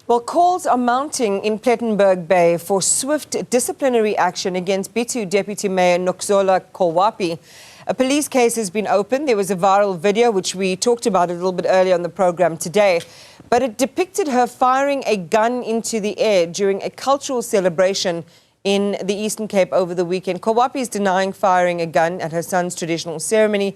Well, calls are mounting in Plettenberg Bay for swift disciplinary action against Bitou Deputy Mayor Nokuzola Kolwapi. A police case has been opened. There was a viral video which we talked about a little bit earlier on the program today, but it depicted her firing a gun into the air during a cultural celebration in the Eastern Cape over the weekend. Kolwapi is denying firing a gun at her son's traditional ceremony.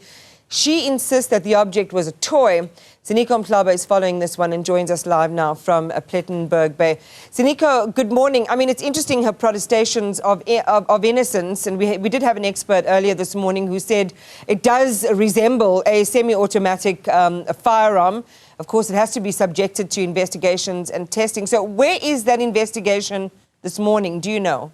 She insists that the object was a toy. Ziniko Mhlaba is following this one and joins us live now from Plettenberg Bay. Ziniko, good morning. I mean, it's interesting, her protestations of innocence, and we did have an expert earlier this morning who said it does resemble a semi-automatic firearm. Of course, it has to be subjected to investigations and testing. So where is that investigation this morning? Do you know?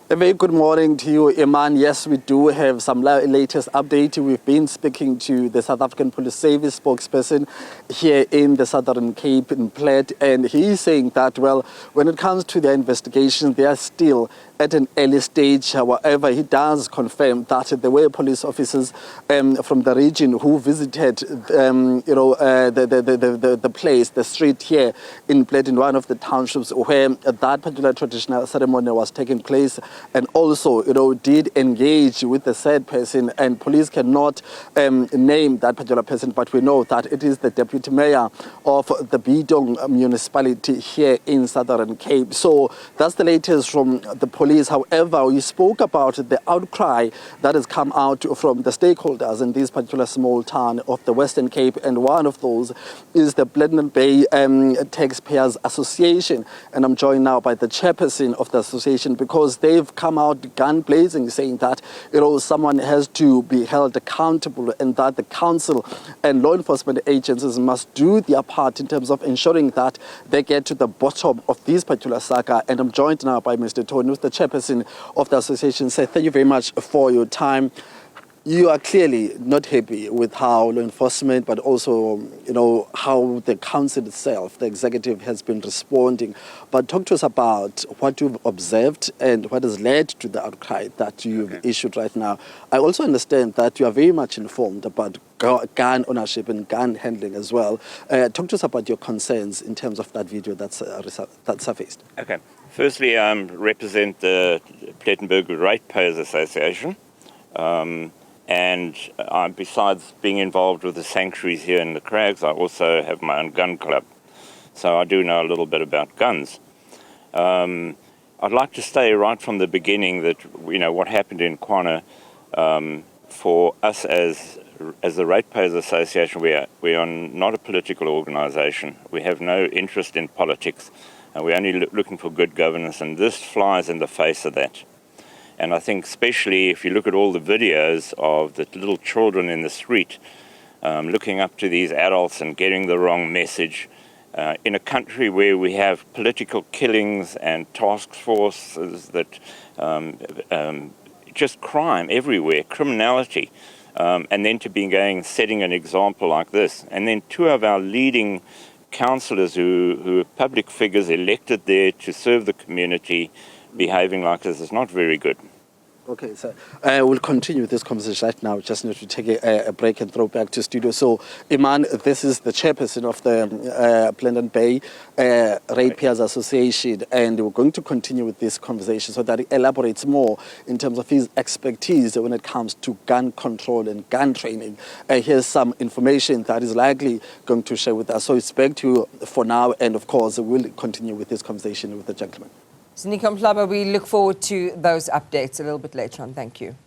A very good morning to you, Iman. Yes, we do have some latest update. We've been speaking to the South African Police Service spokesperson here in the Southern Cape in Plet, and he's saying that, well, when it comes to the investigation, they are still at an early stage. However, he does confirm that there were police officers from the region who visited, the place, the street here in Plet, in one of the townships where that particular traditional ceremony was taking place, and also, did engage with the said person. And police cannot name that particular person, but we know that it is the deputy mayor of the Bitou municipality here in Southern Cape. So that's the latest from the police. However, we spoke about the outcry that has come out from the stakeholders in this particular small town of the Western Cape, and one of those is the Plettenberg Bay Taxpayers Association. And I'm joined now by the chairperson of the association, because they've come out gun blazing, saying that someone has to be held accountable, and that the council and law enforcement agencies must do their part in terms of ensuring that they get to the bottom of this particular saga. And I'm joined now by Mr. Tony, who's the chairperson of the association. So thank you very much for your time. You are clearly not happy with how law enforcement, but also, how the council itself, the executive, has been responding. But talk to us about what you've observed and what has led to the outcry that you've issued right now. I also understand that you are very much informed about gun ownership and gun handling as well. Talk to us about your concerns in terms of that video that surfaced. Okay. Firstly, I represent the Plettenberg Ratepayers Association. And besides being involved with the sanctuaries here in the Crags, I also have my own gun club. So I do know a little bit about guns. I'd like to say right from the beginning that, what happened in Kwana, for us as the Ratepayers Association, we are not a political organisation. We have no interest in politics. We're only looking for good governance, and this flies in the face of that. And I think especially if you look at all the videos of the little children in the street looking up to these adults and getting the wrong message, in a country where we have political killings and task forces that just crime everywhere, criminality, and then to be setting an example like this. And then two of our leading councillors who are public figures elected there to serve the community behaving like this is not very good. Okay, so we'll continue this conversation right now. Just need to take a break and throw back to studio. So, Iman, this is the chairperson of the Plettenberg Bay Ratepayers Association, and we're going to continue with this conversation so that it elaborates more in terms of his expertise when it comes to gun control and gun training. Here's some information that is likely going to share with us. So it's back to you for now, and of course, we'll continue with this conversation with the gentleman. Ziniko Mhlaba, we look forward to those updates a little bit later on. Thank you.